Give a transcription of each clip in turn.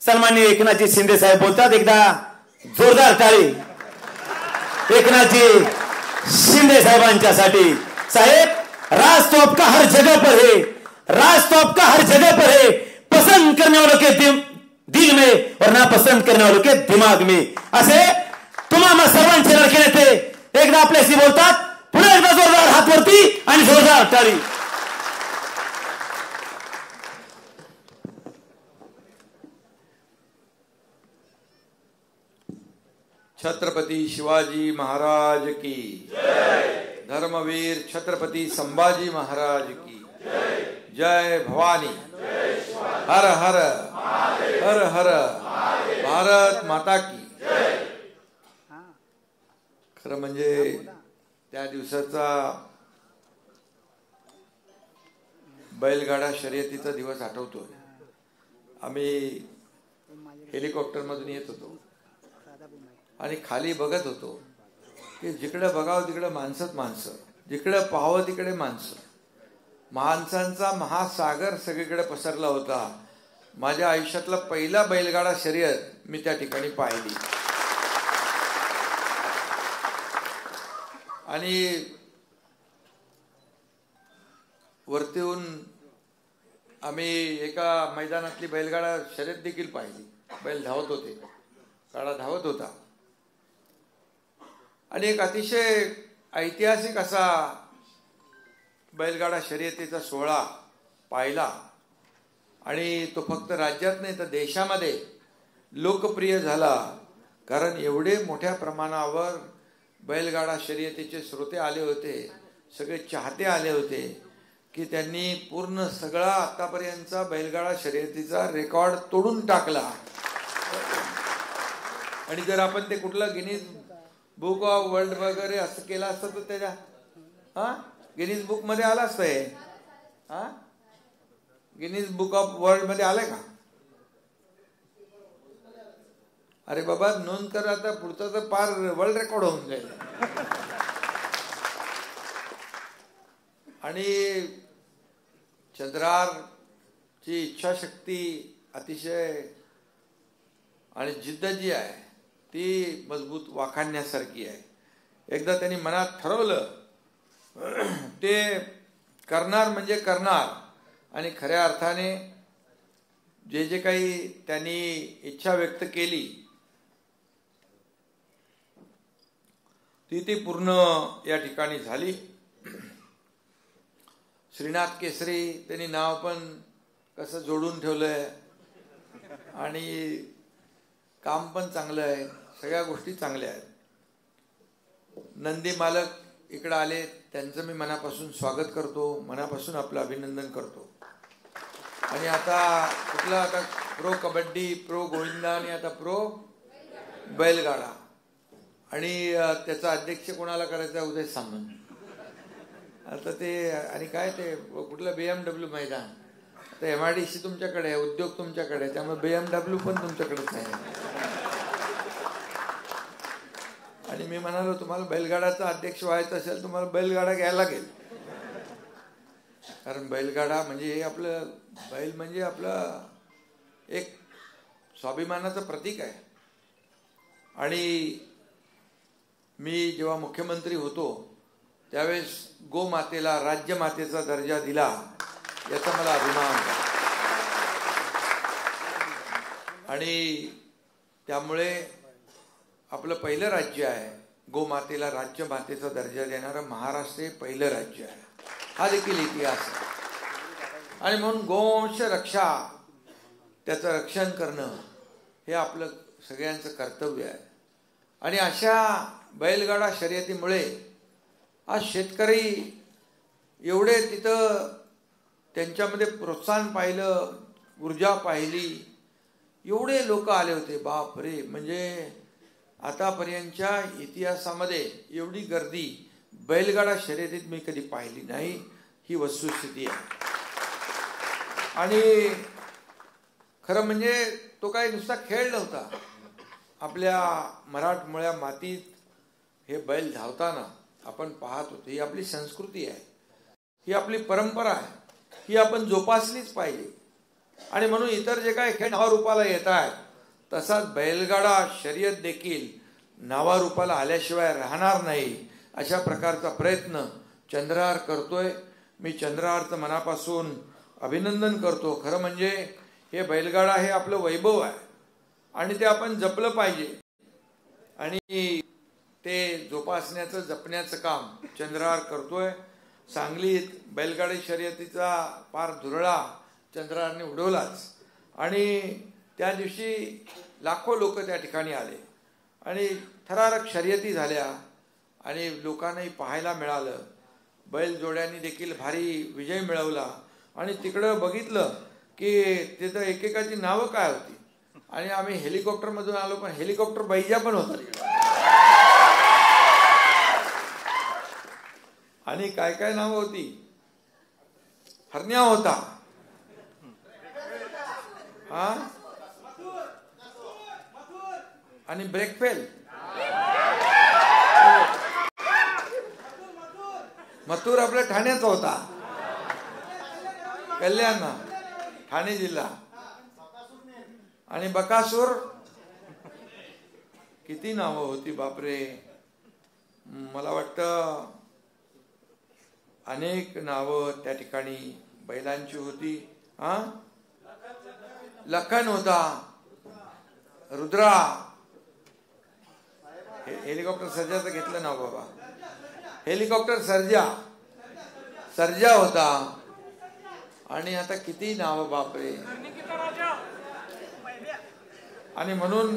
सन्माननीय एकनाथजी शिंदे साहेब बोलतात, एकदा जोरदार टाळी एकनाथजी शिंदे साहेबांच्यासाठी। साहेब, राज तो आपका हर जगह पर है, राज तो आपका हर जगह पर है, पसंद करने वालों के दिल में और नापसंद करने वालों के दिमाग में। असे तुम्हाला सर्वांचे लडके नेते एकदा आपल्याशी बोलतात। पुन्हा एकदा जोरदार हात वरती आणि जोरदार टाळी। छत्रपती शिवाजी महाराज की जय। धर्मवीर छत्रपती संभाजी महाराज की जय। जय भवानी, हर हर हर हर भारत माता की जय। खरं म्हणजे त्या दिवसाचा बैलगाडा शर्यतीचा दिवस आठवतोय। आम्ही हेलिकॉप्टर मधून येत होतो आणि खाली बघत होतो की जिकडे बघावं तिकडे माणसंच माणसं, जिकडे पाहावं तिकडे माणसं, माणसांचा महासागर सगळीकडे पसरला होता। माझ्या आयुष्यातला पहिला बैलगाडा शर्यत मी त्या ठिकाणी पाहिली। आणि वरतीहून आम्ही एका मैदानातली बैलगाडा शर्यत देखील पाहिली। बैल धावत होते, गाडा धावत होता आणि एक अतिशय ऐतिहासिक असा बैलगाडा शर्यतीचा सोहळा पाहिला। आणि तो फक्त राज्यात नाही तर देशामध्ये लोकप्रिय झाला, कारण एवढे मोठ्या प्रमाणावर बैलगाडा शर्यतीचे श्रोते आले होते, सगळे चाहते आले होते की त्यांनी पूर्ण सगळा आतापर्यंतचा बैलगाडा शर्यतीचा रेकॉर्ड तोडून टाकला। आणि जर आपण ते कुठलं गिनीज बुक ऑफ वर्ल्ड वगैरे असं केलं असतं तर त्याच्या गिनीज बुक मध्ये आलं असतं हे। गिनीज बुक ऑफ वर्ल्ड मध्ये आलंय का? अरे बाबा नोंद कर, आता पुढचा तर पार वर्ल्ड रेकॉर्ड होऊन जाईल। आणि चंद्रारची इच्छाशक्ती अतिशय आणि जिद्द जी आहे ती मजबूत वाखाणण्यासारखी आहे। एकदा त्यांनी मनात ठरवलं ते करणार म्हणजे करणार, आणि खऱ्या अर्थाने जे जे काही त्यांनी इच्छा व्यक्त केली ती पूर्ण या ठिकाणी झाली। श्रीनाथ केसरी त्यांनी नाव पण कसं जोडून ठेवलंय आणि काम पण चांगलं आहे, सगळ्या गोष्टी चांगल्या आहेत। नंदी मालक इकडे आले, त्यांचं मी मनापासून स्वागत करतो, मनापासून आपलं अभिनंदन करतो। आणि आता कुठलं, आता प्रो कबड्डी, प्रो गोविंदा आणि आता प्रो बैलगाडा, आणि त्याचा अध्यक्ष कोणाला करायचा उदय सामंत। आता ते आणि काय ते कुठलं BMW मैदान, आता MIDC तुमच्याकडे आहे, उद्योग तुमच्याकडे आहे, त्यामुळे BMW पण तुमच्याकडेच आहे। आणि मी म्हणालो तुम्हाला बैलगाडाचा अध्यक्ष व्हायचं असेल तुम्हाला बैलगाडा घ्यायला लागेल, कारण बैलगाडा म्हणजे हे आपलं, बैल म्हणजे आपलं एक स्वाभिमानाचं प्रतीक आहे। आणि मी जेव्हा मुख्यमंत्री होतो त्यावेळेस गोमातेला राज्यमातेचा दर्जा दिला, याचा मला अभिमान आहे। आणि त्यामुळे आपलं पहिलं राज्य आहे गोमातेला राज्यमातेचा दर्जा देणारं, महाराष्ट्र हे पहिलं राज्य आहे, हा देखील इतिहास आहे। आणि म्हणून गोवंश रक्षा, त्याचं रक्षण करणं हे आपलं सगळ्यांचं कर्तव्य आहे। आणि अशा बैलगाडा शर्यतीमुळे आज शेतकरी एवढे तिथं त्यांच्यामध्ये प्रोत्साहन पाहिलं, ऊर्जा पाहिली, एवढे लोक आले होते, बाप रे, म्हणजे आतापर्यंतच्या इतिहासामध्ये एवढी गर्दी बैलगाडा शर्यतीत मी कधी पाहिली नाही, ही वस्तुस्थिती आहे। आणि खरं म्हणजे तो काही नुसता खेळ नव्हता, आपल्या मराठमोळ्या मातीत हे बैल धावताना आपण पाहत होतो। ही आपली संस्कृती आहे, ही आपली परंपरा आहे, ही आपण जोपासलीच पाहिजे। आणि म्हणून इतर जे काही खेळ नावारूपाला येत आहेत तसाच बैलगाडा शर्यत देखील नावारूपाला आल्याशिवाय राहणार नाही अशा प्रकारचा प्रयत्न चंद्रहार करतोय. मी चंद्रहारचं मनापासून अभिनंदन करतो. खरं म्हणजे हे बैलगाडा हे आपलं वैभव आहे आणि ते आपण जपलं पाहिजे आणि ते जोपासण्याचं जपण्याचं काम चंद्रहार करतोय. सांगलीत बैलगाडी शर्यतीचा फार धुरळा चंद्रहारने उडवलाच आणि त्या दिवशी लाखो लोक त्या ठिकाणी आले आणि थरारक शर्यती झाल्या आणि लोकांनाही पाहायला मिळालं. बैल जोड्यांनी देखील भारी विजय मिळवला आणि तिकडं बघितलं की तिथं एकेकाची नावं काय होती आणि आम्ही हेलिकॉप्टरमधून आलो पण हेलिकॉप्टर बैजा पण होता तिकडे आणि काय काय नावं होती. हरण्या होता, हा, आणि ब्रेकफेल, मथुर आपल्या ठाण्याचा होता, कल्याण ठाणे जिल्हा, आणि बकासूर. किती नावं होती बापरे. मला वाटतं अनेक नावं त्या ठिकाणी बैलांची होती. हा, लखन होता, रुद्रा, हेलिकॉप्टर सर्जाचं घेतलं नाव बाबा, हेलिकॉप्टर सर्जा होता आणि आता किती नाव बापरे. आणि म्हणून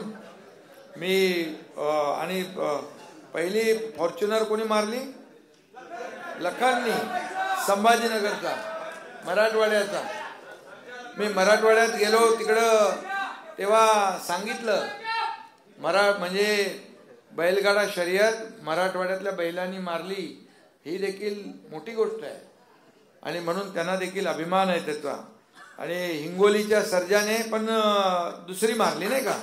मी आणि पहिली फॉर्च्युनर कोणी मारली, लखांनी, संभाजीनगरचा, मराठवाड्याचा. मी मराठवाड्यात गेलो तिकडं तेव्हा सांगितलं म्हणजे बैलगाडा शर्यत मराठवाड्यातल्या बैलांनी मारली ही देखील मोठी गोष्ट आहे आणि म्हणून त्यांना देखील अभिमान आहे त्याचा. आणि हिंगोलीच्या सर्जाने पण दुसरी मारली नाही का.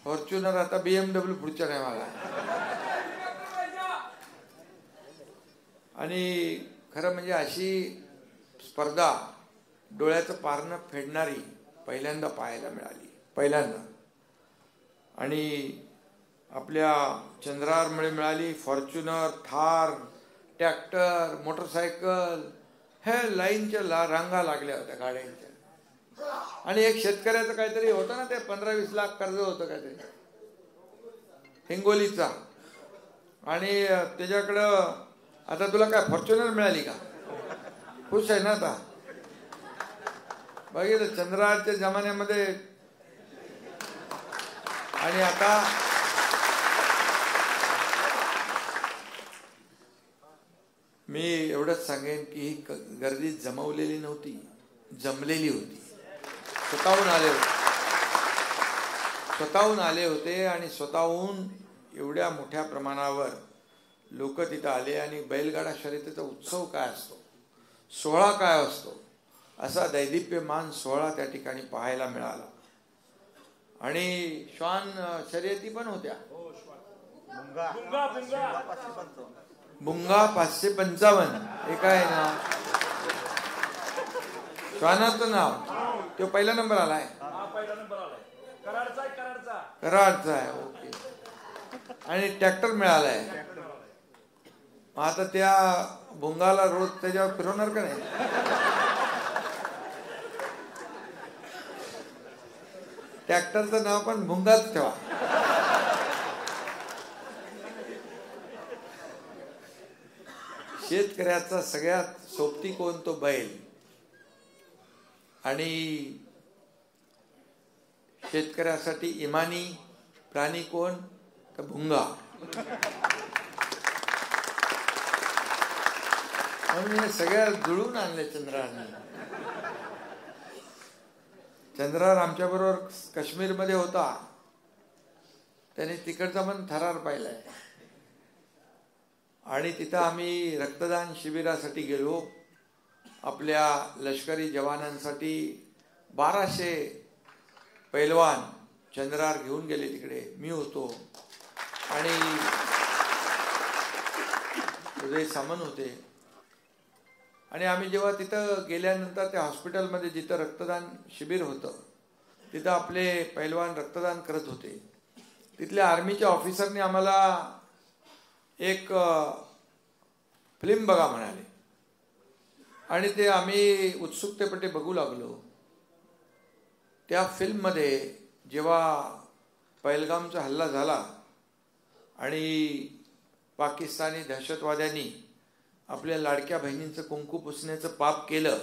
फॉर्च्युनर आता BMW पुढच्या टायमाला. आणि खरं म्हणजे अशी स्पर्धा डोळ्याचं पारणं फेडणारी पहिल्यांदा पाहायला मिळाली, पहिल्यांदा. आणि आपल्या चंद्रहारमुळे मिळाली. फॉर्च्युनर, थार, ट्रॅक्टर, मोटरसायकल, हे लाईनच्या रांगा लागल्या होत्या गाड्यांच्या. आणि एक शेतकऱ्याचं काहीतरी होतं ना, ते 15-20 लाख कर्ज होतं काहीतरी हिंगोलीचा. आणि त्याच्याकडं आता तुला काय फॉर्च्युनर मिळाली का, खुश आहे ना आता. बघितलं चंद्रहारच्या जमान्यामध्ये. आणि आता मी एवढंच सांगेन की ही गर्दी जमवलेली नव्हती, जमलेली होती. स्वतःहून आले होते आणि स्वतःहून एवढ्या मोठ्या प्रमाणावर लोक तिथं आले. आणि बैलगाडा शर्यतीचा उत्सव काय असतो, सोहळा काय असतो, असा दैदिप्यमान सोहळा त्या ठिकाणी पाहायला मिळाला. आणि श्वान शर्यती पण होत्या. बुंगा 555 हे काय नाव, श्वानाचं नाव. तो पहिला नंबर आलाय, कराडचा आहे. ओके. आणि ट्रॅक्टर मिळालाय. आता त्या भुंगाला रोज त्याच्यावर फिरवणार का नाही. ट्रॅक्टरचं नाव पण भुंगाच ठेवा. शेतकऱ्याचा सगळ्यात सोबती कोण, तो बैल. आणि शेतकऱ्यासाठी इमानी प्राणी कोण, तर भुंगा. म्हणून हे सगळ्या जुळून आणले चंद्रहारने. चंद्रहार आमच्या बरोबर काश्मीरमध्ये होता, त्याने तिकडचा पण थरार पाहिलाय. आणि तिथं आम्ही रक्तदान शिबिरासाठी गेलो. आपल्या लष्करी जवानांसाठी 1200 पैलवान चंद्रहार घेऊन गेले तिकडे. मी होतो. आणि उदय सामंत होते. आणि आम्ही जेव्हा तिथं गेल्यानंतर त्या हॉस्पिटलमध्ये जिथं रक्तदान शिबिर होतं तिथं आपले पैलवान रक्तदान करत होते. तिथल्या आर्मीच्या ऑफिसरने आम्हाला एक फिल्म बघा म्हणाले आणि ते आम्ही उत्सुकतेपटे बघू लागलो. त्या फिल्ममध्ये जेव्हा पहलगामचा हल्ला झाला आणि पाकिस्तानी दहशतवाद्यांनी आपल्या लाडक्या बहिणींचं कुंकू पुसण्याचं पाप केलं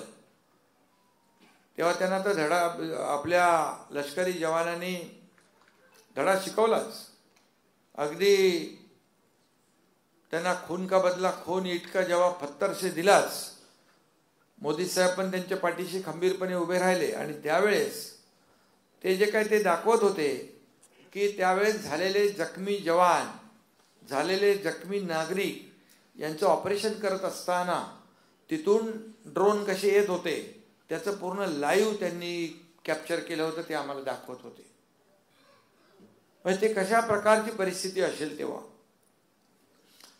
तेव्हा त्यांना तर धडा आपल्या लष्करी जवानांनी धडा शिकवलाच. अगदी त्यांना खून का बदला खून इतका जवाब पत्थर से दिलाच. मोदी साहेब पण त्यांच्या पाठीशी खंबीरपणे उभे राहिले. आणि त्यावेळेस ते जे काही ते दाखवत होते की त्यावेळेस झालेले जखमी जवान झालेले जखमी नागरिक यांचं ऑपरेशन करत असताना तिथून ड्रोन कसे येत होते त्याचं पूर्ण लाईव्ह त्यांनी कॅप्चर केलं होतं. ते आम्हाला दाखवत होते. म्हणजे ते कशा प्रकारची परिस्थिती असेल तेव्हा.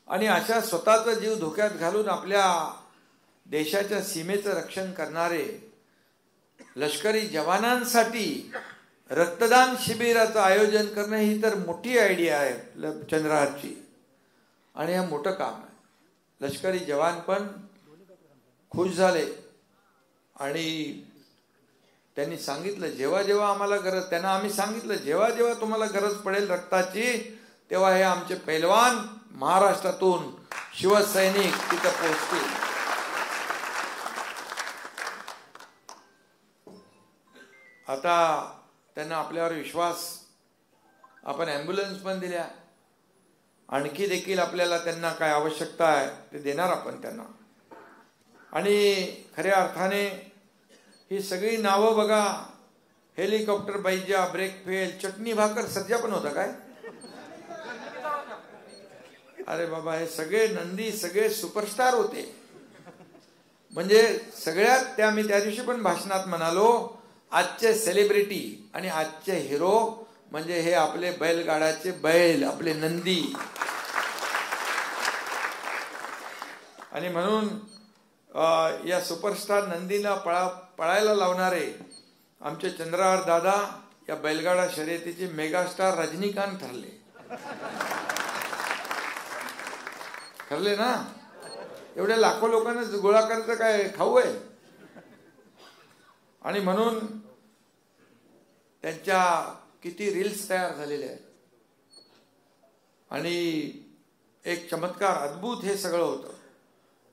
आणि अशा स्वतःचा जीव धोक्यात घालून आपल्या देशाच्या सीमेचं रक्षण करणारे लष्करी जवानांसाठी रक्तदान शिबिराचं आयोजन करणं ही तर मोठी आयडिया आहे चंद्रहारची. आणि हे मोठं काम आहे. लष्करी जवान पण खुश झाले आणि त्यांनी सांगितलं जेव्हा जेव्हा आम्हाला गरज त्यांना आम्ही सांगितलं जेव्हा जेव्हा तुम्हाला गरज पडेल रक्ताची तेव्हा हे आमचे पैलवान महाराष्ट्रातून शिवसैनिक तिथं पोहोचतील. आता त्यांना आपल्यावर विश्वास आपण ॲम्ब्युलन्स पण दिल्या. आणखी देखील आपल्याला त्यांना काय आवश्यकता आहे ते देणार आपण त्यांना. आणि खऱ्या अर्थाने ही सगळी नावं बघा. हेलिकॉप्टर बैजा ब्रेक फेल चटणी भाकर सज्जा पण होता काय. अरे बाबा हे सगळे नंदी सगळे सुपरस्टार होते. म्हणजे सगळ्यात त्या मी त्या दिवशी पण भाषणात म्हणालो आजचे सेलिब्रिटी आणि आजचे हिरो म्हणजे हे आपले बैलगाडाचे बैल आपले नंदी. आणि म्हणून या सुपरस्टार नंदीला पळायला लावणारे आमचे चंद्रहार दादा या बैलगाडा शर्यतीचे मेगास्टार रजनीकांत ठरले ना. एवढ्या लाखो लोकांना गोळा करायचं काय खाऊ आहे. आणि म्हणून त्यांच्या किती रील्स तयार झालेले आहेत. आणि एक चमत्कार अद्भुत हे सगळं होतं.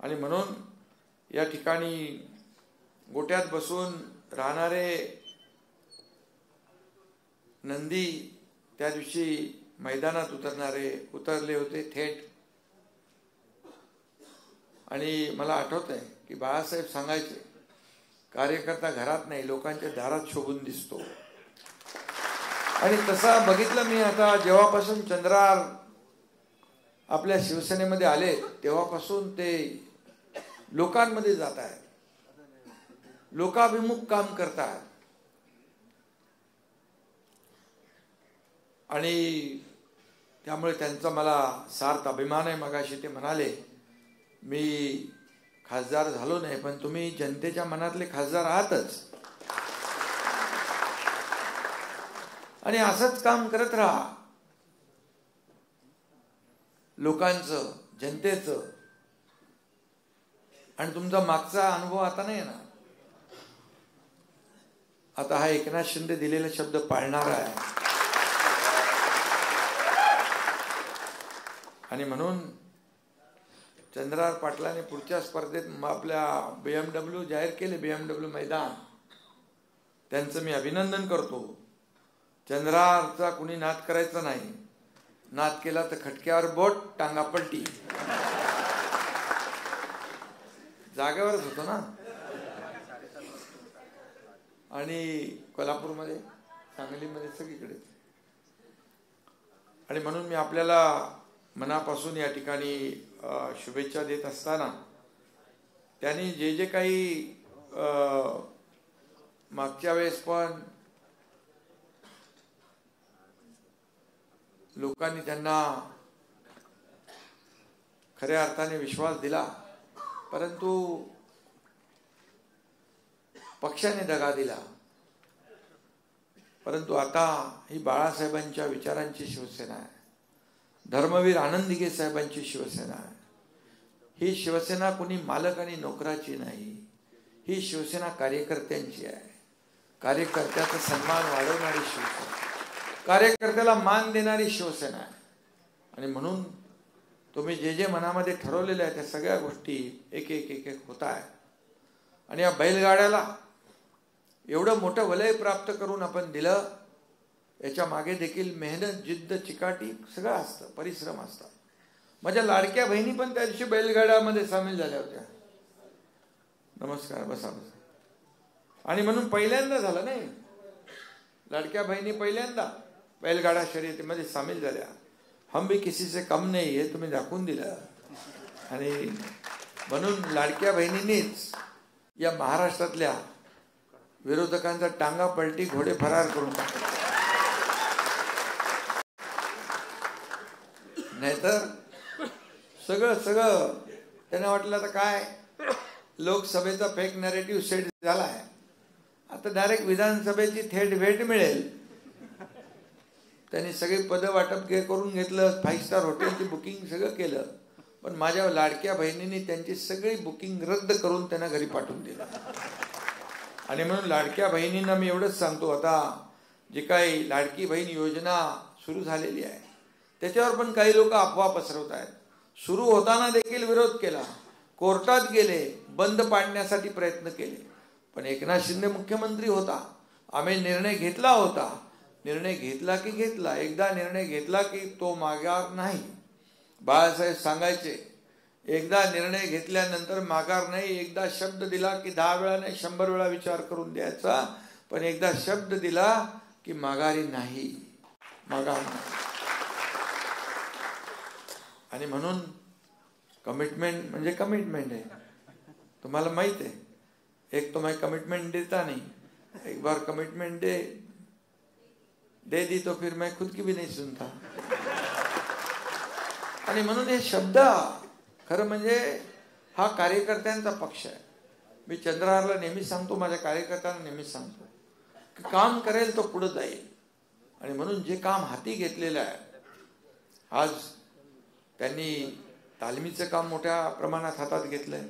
आणि म्हणून या ठिकाणी गोट्यात बसून राहणारे नंदी त्या दिवशी मैदानात उतरले होते थेट. आणि मला आठवत आहे की बाळासाहेब सांगायचे कार्यकर्ता घरात नाही लोकांच्या दारात शोभून दिसतो. आणि तसा बघितलं मी आता जेव्हापासून चंद्रहार आपल्या शिवसेनेमध्ये आले तेव्हापासून ते लोकांमध्ये जात आहेत. लोकाभिमुख काम करतात. आणि त्यामुळे त्यांचा मला सार्थ अभिमान आहे. मगाशी ते म्हणाले मी खासदार झालो नाही पण तुम्ही जनतेच्या मनातले खासदार आहातच. आणि असंच काम करत राहा. लोकांचं जनतेचं. आणि तुमचा मागचा अनुभव आता नाही ना. आता हा एकनाथ शिंदे दिलेला शब्द पाळणारा आहे. आणि म्हणून चंद्रहार पाटलाने पुढच्या स्पर्धेत आपल्या BMW जाहीर केले. BMW मैदान त्यांचं मी अभिनंदन करतो. चंद्रहारचा कुणी नाद करायचा नाही. नाद केला तर खटक्यावर बोट टांगा पलटी. जागेवरच होतो ना. आणि कोल्हापूरमध्ये सांगलीमध्ये सगळीकडे. आणि म्हणून मी आपल्याला मनापासून या ठिकाणी शुभेच्छा देत असताना त्यांनी जे जे काही मागच्या वेळेस पण लोकांनी त्यांना खऱ्या अर्थाने विश्वास दिला, परंतु पक्षाने दगा दिला. परंतु आता ही बाळासाहेबांच्या विचारांची शिवसेना आहे, धर्मवीर आनंद दिघे साहेबांची शिवसेना आहे. ही शिवसेना कुणी मालक आणि नोकराची नाही, ही शिवसेना कार्यकर्त्यांची आहे. कार्यकर्त्याचा सन्मान वाढवणारी शिवसेना, कार्यकर्त्याला मान देणारी शिवसेना आहे. आणि म्हणून तुम्ही जे जे मनामध्ये ठरवलेले आहे त्या सगळ्या गोष्टी एक एक एक एक होत आहे. आणि या बैलगाड्याला एवढं मोठं वलय प्राप्त करून आपण दिलं, याच्या मागे देखील मेहनत, जिद्द, चिकाटी सगळं असतं, परिश्रम असतात. माझ्या लाडक्या बहिणी पण त्या दिवशी बैलगाड्यामध्ये सामील झाल्या होत्या. नमस्कार, बसा बसा. आणि म्हणून पहिल्यांदा झालं नाही, लाडक्या बहिणी पहिल्यांदा बैलगाडा शर्यतीमध्ये सामील झाल्या. हम भी किसी से कम नाही हे तुम्ही दाखवून दिलं. आणि म्हणून लाडक्या बहिणींनीच या महाराष्ट्रातल्या विरोधकांचा टांगा पलटी, घोडे फरार करून टाकले. नाहीतर सगळं त्यांना वाटलं आता काय, लोकसभेचा फेक नॅरेटिव्ह सेट झालाय, आता डायरेक्ट विधानसभेची थेट भेट मिळेल. त्यांनी सगळे पद वाटप करून घेतलं, 5 स्टार हॉटेलची बुकिंग सगळं केलं. पण माझ्या लाडक्या बहिणींनी त्यांची सगळी बुकिंग रद्द करून त्यांना घरी पाठवून दिलं. आणि म्हणून लाडक्या बहिणींना मी एवढंच सांगतो, आता जी काही लाडकी बहीण योजना सुरू झालेली आहे त्याच्यावर पण काही लोक अफवा पसरवत आहेत. सुरू होताना देखील विरोध केला, कोर्टात गेले, बंद पाडण्यासाठी प्रयत्न केले. पण एकनाथ शिंदे मुख्यमंत्री होता, आम्ही निर्णय घेतला होता. निर्णय घेतला की घेतला, एकदा निर्णय घेतला की तो माघार नाही. बाळासाहेब सांगायचे, एकदा निर्णय घेतल्यानंतर माघार नाही. एकदा शब्द दिला की 10 वेळा नाही 100 वेळा विचार करून द्यायचा, पण एकदा शब्द दिला की माघारी नाही, माघार नाही. आणि म्हणून कमिटमेंट म्हणजे कमिटमेंट आहे. तुम्हाला माहित आहे, एक तो मैं कमिटमेंट देता नहीं, एक बार कमिटमेंट दे दी तो फिर मैं खुद की भी नहीं सुनता. आणि म्हणून हे शब्द, खरं म्हणजे हा कार्यकर्त्यांचा पक्ष आहे. मी चंद्रहारला नेहमी सांगतो, माझ्या कार्यकर्त्यांना नेहमी सांगतो की काम करेल तो पुढे जाईल. आणि म्हणून जे काम हाती घेतलेलं आहे, आज त्यांनी तालमीचं काम मोठ्या प्रमाणात हातात घेतलंय,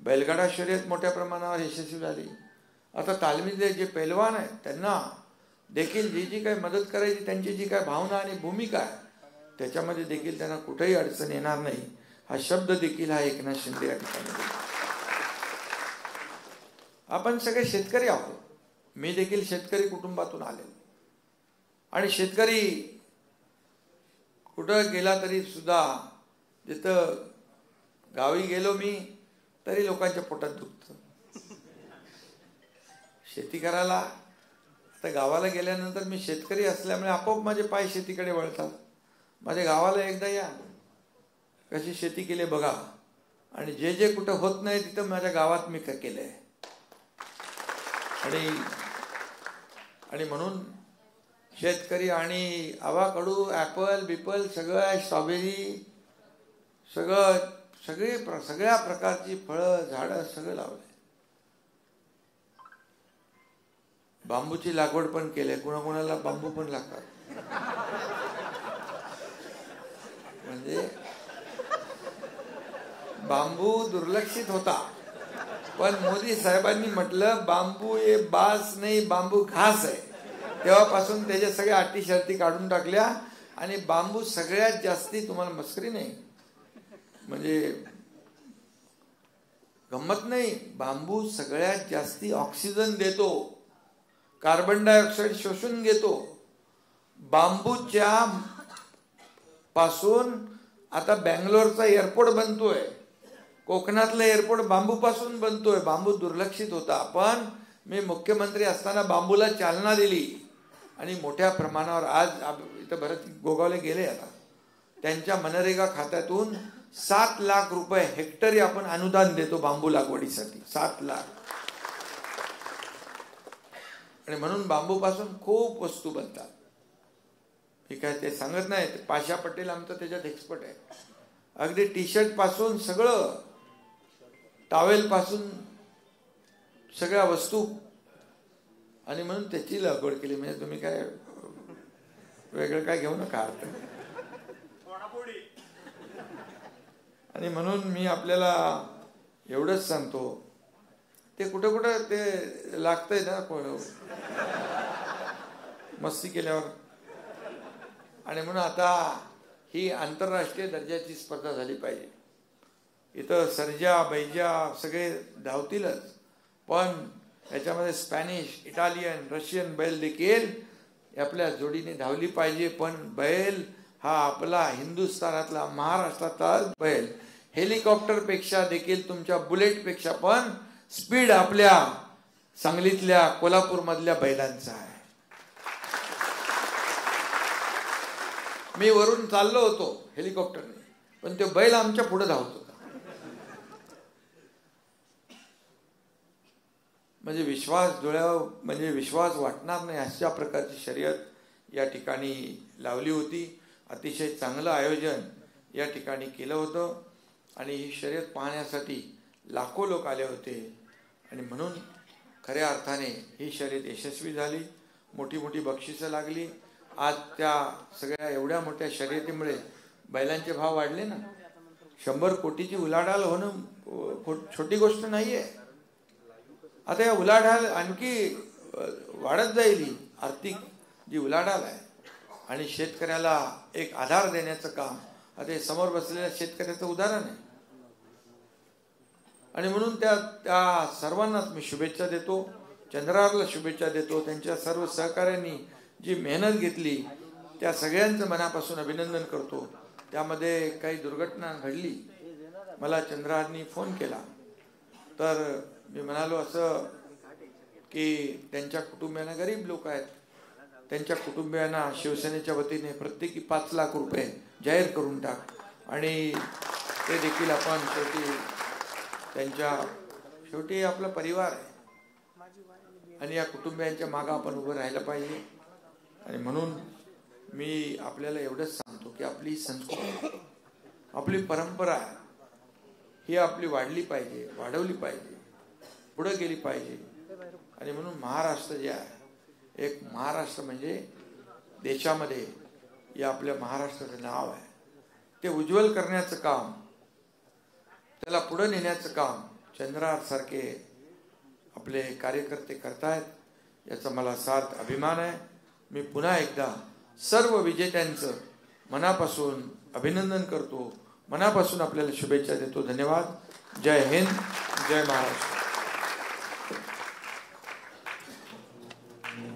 बैलगाडा शर्यत मोठ्या प्रमाणावर यशस्वी झाली. आता तालमीचे जे पैलवान आहेत त्यांना देखील जी काही मदत करायची, त्यांची जी काही भावना आणि भूमिका आहे त्याच्यामध्ये देखील त्यांना कुठेही अडचण येणार नाही, हा शब्द देखील हा एकनाथ शिंदे या ठिकाणी. आपण सगळे शेतकरी आहोत, मी देखील शेतकरी कुटुंबातून आले. आणि शेतकरी कुठं गेला तरी सुद्धा, जिथं गावी गेलो मी तरी लोकांच्या पोटात दुखतं. शेती करायला आता गावाला गेल्यानंतर मी शेतकरी असल्यामुळे आपोआप माझे पाय शेतीकडे वळतात. माझ्या गावाला एकदा या, कशी शेती केली बघा. आणि जे जे कुठं होत नाही तिथं माझ्या गावात मी केलंय. आणि म्हणून शेतकरी आणि आवाकडू, ॲपल बिपल सगळं, स्ट्रॉबेरी सगळ्या प्रकारची फळं, झाडं सगळं लावलंय. बांबूची लागवड पण केली, कुणाकुणाला बांबू पण लागतात. म्हणजे बांबू दुर्लक्षित होता, पण मोदी साहेबांनी म्हटलं बांबू हे बास नाही, बांबू घास आहे. तेव्हापासून त्याच्या सगळ्या अटी शर्ती काढून टाकल्या. आणि बांबू सगळ्यात जास्ती, तुम्हाला मस्करी नाही म्हणजे गंमत नाही, बांबू सगळ्यात जास्ती ऑक्सिजन देतो, कार्बन डायऑक्साईड शोषून घेतो. बांबूच्या पासून आता बँगलोरचा एअरपोर्ट बनतोय, कोकणातला एअरपोर्ट बांबू पासून बनतोय. बांबू दुर्लक्षित होता, पण मी मुख्यमंत्री असताना बांबूला चालना दिली. आणि मोठ्या प्रमाणावर आज इथं भरत गोगावले गेले, आता त्यांच्या मनरेगा खात्यातून 7 लाख रुपये हेक्टरी आपण अनुदान देतो बांबू लागवडीसाठी, 7 लाख. आणि म्हणून बांबू पासून खूप वस्तू बनतात. हे काय ते सांगत नाही, पाशा पटेल आमचा त्याच्यात एक्सपर्ट आहे. अगदी टी शर्ट पासून सगळं, टॉवेल पासून सगळ्या वस्तू, आणि म्हणून त्याची लागवड केली. म्हणजे तुम्ही काय वेगळं काय घेऊ नका अर्थ. आणि म्हणून मी आपल्याला एवढंच सांगतो, ते कुठं कुठं ते लागतंय ना मस्ती केल्यावर. आणि म्हणून आता ही आंतरराष्ट्रीय दर्जाची स्पर्धा झाली पाहिजे. इथं सर्जा बैजा सगळे धावतीलच, पण याच्यामध्ये स्पॅनिश, इटालियन, रशियन बैल देखील आपल्या जोडीने धावली पाहिजे. पण बैल हा आपला हिंदुस्थानातला, महाराष्ट्रातला बैल हेलिकॉप्टरपेक्षा देखील, तुमच्या बुलेटपेक्षा पण स्पीड आपल्या सांगलीतल्या, कोल्हापूरमधल्या बैलांचा आहे. मी वरून चाललो होतो हेलिकॉप्टरने, पण तो बैल आमच्या पुढे धावत होता. म्हणजे विश्वास डोळ्यावर, म्हणजे विश्वास वाटणार नाही अशा प्रकारची शर्यत या ठिकाणी लावली होती. अतिशय चांगलं आयोजन या ठिकाणी केलं होतं आणि ही शर्यत पाहण्यासाठी लाखो लोक आले होते. आणि म्हणून खऱ्या अर्थाने ही शर्यत यशस्वी झाली. मोठी मोठी बक्षिसं लागली. आज त्या सगळ्या एवढ्या मोठ्या शर्यतीमुळे बैलांचे भाव वाढले ना. 100 कोटीची उलाढाल होणं छोटी गोष्ट नाहीये. आता या उलाढाल आणखी वाढत जाईल. ही आर्थिक जी उलाढाल आहे आणि शेतकऱ्याला एक आधार देण्याचं काम, आता हे समोर बसलेल्या शेतकऱ्याचं उदाहरण आहे. आणि म्हणून त्या सर्वांनाच मी शुभेच्छा देतो. चंद्रारला शुभेच्छा देतो. त्यांच्या सर्व सहकाऱ्यांनी जी मेहनत घेतली त्या सगळ्यांचं मनापासून अभिनंदन करतो. त्यामध्ये काही दुर्घटना घडली, मला चंद्रारनी फोन केला, तर मी म्हणालो असं की त्यांच्या कुटुंबियांना, गरीब लोक आहेत, त्यांच्या कुटुंबियांना शिवसेनेच्या वतीने प्रत्येकी 5 लाख रुपये जाहीर करून टाक. आणि ते देखील आपण शेवटी आपला परिवार आहे आणि या कुटुंबियांच्या मागे आपण उभं राहायला पाहिजे. आणि म्हणून मी आपल्याला एवढंच सांगतो की आपली संस्कृती, आपली परंपरा ही आपली वाढली पाहिजे, वाढवली पाहिजे, पुढे गेली पाहिजे. आणि म्हणून महाराष्ट्र जे आहे, एक महाराष्ट्र म्हणजे देशामध्ये या आपल्या महाराष्ट्राचं नाव आहे, ते उज्ज्वल करण्याचं काम, त्याला पुढे नेण्याचं काम चंद्रार सारखे आपले कार्यकर्ते करतायत. याचा मला सार्थ अभिमान आहे. मी पुन्हा एकदा सर्व विजेत्यांचं मनापासून अभिनंदन करतो, मनापासून आपल्याला शुभेच्छा देतो. धन्यवाद. जय हिंद, जय महाराष्ट्र.